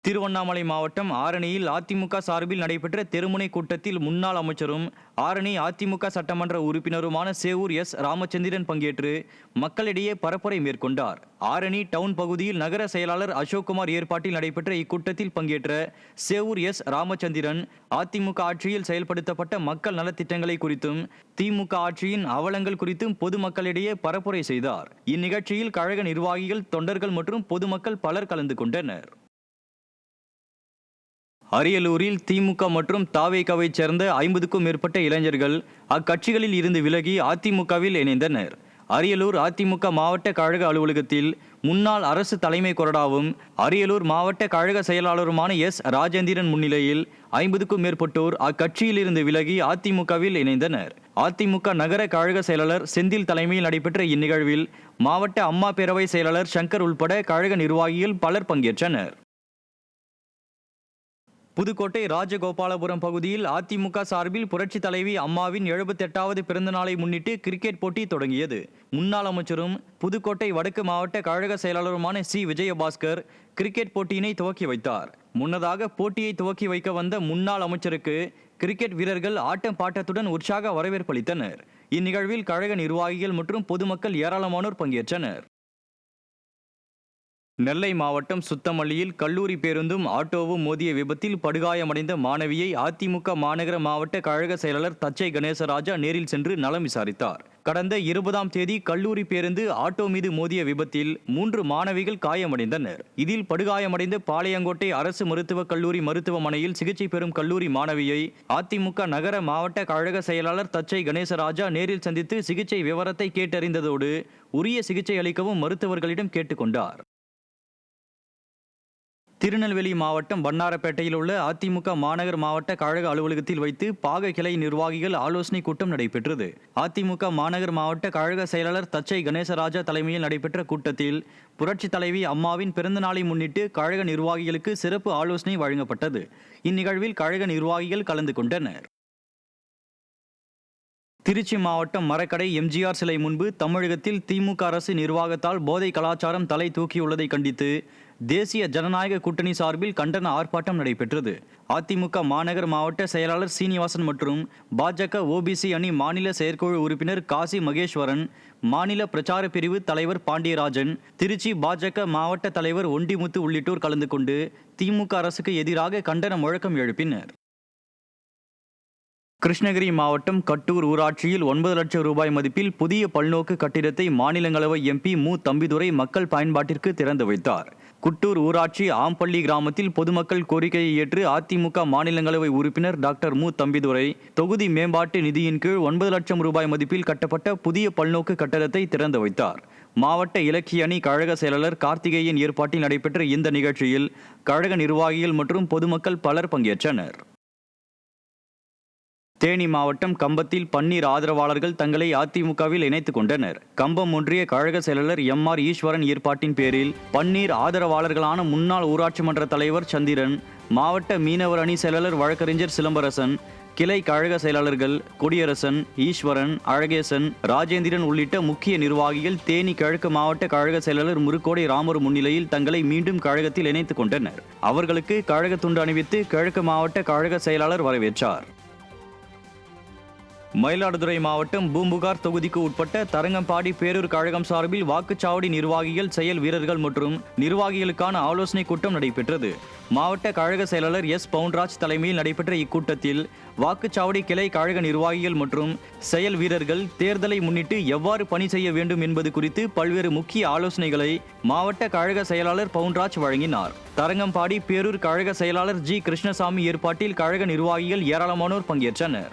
திருவண்ணாமலை மாவட்டம் ஆரணியில் அதிமுக சார்பில் நடைபெற்ற தெருமுனை கூட்டத்தில் முன்னாள் அமைச்சரும் ஆரணி அதிமுக சட்டமன்ற உறுப்பினருமான சேவூர் எஸ் ராமச்சந்திரன் பங்கேற்று மக்களிடையே பரப்புரை மேற்கொண்டார். ஆரணி டவுன் பகுதியில் நகர செயலாளர் அசோக்குமார் ஏற்பாட்டில் நடைபெற்ற இக்கூட்டத்தில் பங்கேற்ற சேவூர் எஸ் ராமச்சந்திரன் அதிமுக ஆட்சியில் செயல்படுத்தப்பட்ட மக்கள் நலத்திட்டங்களை குறித்தும் திமுக ஆட்சியின் அவலங்கள் குறித்தும் பொதுமக்களிடையே பரப்புரை செய்தார். இந்நிகழ்ச்சியில் கழக நிர்வாகிகள், தொண்டர்கள் மற்றும் பொதுமக்கள் பலர் கலந்து கொண்டனர். அரியலூரில் திமுக மற்றும் தாவேகாவைச் சேர்ந்த 50க்கும் மேற்பட்ட இளைஞர்கள் அக்கட்சிகளில் இருந்து விலகி அதிமுகவில் இணைந்தனர். அரியலூர் அதிமுக மாவட்ட கழக அலுவலகத்தில் முன்னாள் அரசு தலைமை கொறடாவும் அரியலூர் மாவட்ட கழக செயலாளருமான எஸ் ராஜேந்திரன் முன்னிலையில் 50க்கும் மேற்பட்டோர் அக்கட்சியில் இருந்து விலகி அதிமுகவில் இணைந்தனர். அதிமுக நகர கழக செயலாளர் செந்தில் தலைமையில் நடைபெற்ற இந்நிகழ்வில் மாவட்ட அம்மா பேரவை செயலாளர் சங்கர் உள்பட கழக நிர்வாகிகள் பலர் பங்கேற்றனர். புதுக்கோட்டை ராஜகோபாலபுரம் பகுதியில் அதிமுக சார்பில் புரட்சித் தலைவி அம்மாவின் 78வது பிறந்த நாளை முன்னிட்டு கிரிக்கெட் போட்டி தொடங்கியது. முன்னாள் அமைச்சரும் புதுக்கோட்டை வடக்கு மாவட்ட கழக செயலாளருமான சி விஜயபாஸ்கர் கிரிக்கெட் போட்டியினை துவக்கி வைத்தார். முன்னதாக போட்டியை துவக்கி வைக்க வந்த முன்னாள் அமைச்சருக்கு கிரிக்கெட் வீரர்கள் ஆட்டம் பாட்டத்துடன் உற்சாக வரவேற்பளித்தனர். இந்நிகழ்வில் கழக நிர்வாகிகள் மற்றும் பொதுமக்கள் ஏராளமானோர் பங்கேற்றனர். நெல்லை மாவட்டம் சுத்தமல்லியில் கல்லூரி பேருந்தும் ஆட்டோவும் மோதிய விபத்தில் படுகாயமடைந்த மாணவியை அதிமுக மாநகர மாவட்ட கழக செயலாளர் தச்சை கணேசராஜா நேரில் சென்று நலம் விசாரித்தார். கடந்த 20ஆம் தேதி கல்லூரி பேருந்து ஆட்டோ மீது மோதிய விபத்தில் 3 மாணவிகள் காயமடைந்தனர். இதில் படுகாயமடைந்த பாளையங்கோட்டை அரசு மருத்துவக் கல்லூரி மருத்துவமனையில் சிகிச்சை பெறும் கல்லூரி மாணவியை அதிமுக நகர மாவட்ட கழக செயலாளர் தச்சை கணேசராஜா நேரில் சந்தித்து சிகிச்சை விவரத்தை கேட்டறிந்ததோடு உரிய சிகிச்சை அளிக்கவும் மருத்துவர்களிடம் கேட்டுக்கொண்டார். திருநெல்வேலி மாவட்டம் வண்ணாரப்பேட்டையில் உள்ள அதிமுக மாநகர் மாவட்ட கழக அலுவலகத்தில் வைத்து பாக கிளை நிர்வாகிகள் ஆலோசனை கூட்டம் நடைபெற்றது. அதிமுக மாநகர் மாவட்ட கழக செயலாளர் தச்சை கணேசராஜா தலைமையில் நடைபெற்ற கூட்டத்தில் புரட்சித் தலைவி அம்மாவின் பிறந்த நாளை முன்னிட்டு கழக நிர்வாகிகளுக்கு சிறப்பு ஆலோசனை வழங்கப்பட்டது. இந்நிகழ்வில் கழக நிர்வாகிகள் கலந்து கொண்டனர். திருச்சி மாவட்டம் மரக்கடை எம்ஜிஆர் சிலை முன்பு தமிழகத்தில் திமுக அரசு நிர்வாகத்தால் போதை கலாச்சாரம் தலை தூக்கியுள்ளதை கண்டித்து தேசிய ஜனநாயக கூட்டணி சார்பில் கண்டன ஆர்ப்பாட்டம் நடைபெற்றது. அதிமுக மாநகர் மாவட்ட செயலாளர் சீனிவாசன் மற்றும் பாஜக ஓபிசி அணி மாநில செயற்குழு உறுப்பினர் காசி மகேஸ்வரன், மாநில பிரச்சார பிரிவு தலைவர் பாண்டியராஜன், திருச்சி பாஜக மாவட்ட தலைவர் ஒண்டிமுத்து உள்ளிட்டோர் கலந்து கொண்டு திமுக அரசுக்கு எதிராக கண்டன முழக்கம் எழுப்பினர். கிருஷ்ணகிரி மாவட்டம் கட்டூர் ஊராட்சியில் 9 லட்சம் ரூபாய் மதிப்பில் புதிய பல்நோக்கு கட்டிடத்தை மாநிலங்களவை எம்பி மு தம்பிதுரை மக்கள் பயன்பாட்டிற்கு திறந்து வைத்தார். குட்டூர் ஊராட்சி ஆம்பள்ளி கிராமத்தில் பொதுமக்கள் கோரிக்கையை ஏற்று அதிமுக மாநிலங்களவை உறுப்பினர் டாக்டர் மு தம்பிதுரை தொகுதி மேம்பாட்டு நிதியின் கீழ் 9 லட்சம் ரூபாய் மதிப்பில் கட்டப்பட்ட புதிய பல்நோக்கு கட்டடத்தை திறந்து வைத்தார். மாவட்ட இலக்கிய அணி கழக செயலாளர் கார்த்திகேயன் ஏற்பாட்டில் நடைபெற்ற இந்த நிகழ்ச்சியில் கழக நிர்வாகிகள் மற்றும் பொதுமக்கள் பலர் பங்கேற்றனர். தேனி மாவட்டம் கம்பத்தில் பன்னீர் ஆதரவாளர்கள் தங்களை அதிமுகவில் இணைத்துக் கொண்டனர். கம்பம் ஒன்றிய கழக செயலாளர் எம்.ஆர். ஈஸ்வரன் ஏற்பாட்டின் பேரில் பன்னீர் ஆதரவாளர்களான முன்னாள் ஊராட்சி மன்ற தலைவர் சந்திரன், மாவட்ட மீனவர் அணி செயலாளர் வழக்கறிஞர் சிலம்பரசன், கிளை கழக செயலாளர்கள் கொடியரசன், ஈஸ்வரன், அழகேசன், ராஜேந்திரன் உள்ளிட்ட முக்கிய நிர்வாகிகள் தேனி கிழக்கு மாவட்ட கழக செயலாளர் முருக்கோடை ராமர் முன்னிலையில் தங்களை மீண்டும் கழகத்தில் இணைத்துக் கொண்டனர். அவர்களுக்கு கழக துண்டு அணிவித்து கிழக்கு மாவட்ட கழக செயலாளர் வரவேற்றார். மயிலாடுதுறை மாவட்டம் பூம்புகார் தொகுதிக்கு உட்பட்ட தரங்கம்பாடி பேரூர் கழகம் சார்பில் வாக்குச்சாவடி நிர்வாகிகள், செயல் வீரர்கள் மற்றும் நிர்வாகிகளுக்கான ஆலோசனை கூட்டம் நடைபெற்றது. மாவட்ட கழக செயலாளர் எஸ் பவுன்ராஜ் தலைமையில் நடைபெற்ற இக்கூட்டத்தில் வாக்குச்சாவடி கிளை கழக நிர்வாகிகள் மற்றும் செயல் வீரர்கள் தேர்தலை முன்னிட்டு எவ்வாறு பணி செய்ய வேண்டும் என்பது குறித்து பல்வேறு முக்கிய ஆலோசனைகளை மாவட்ட கழக செயலாளர் பவுன்ராஜ் வழங்கினார். தரங்கம்பாடி பேரூர் கழக செயலாளர் ஜி கிருஷ்ணசாமி ஏற்பாட்டில் கழக நிர்வாகிகள் ஏராளமானோர் பங்கேற்றனர்.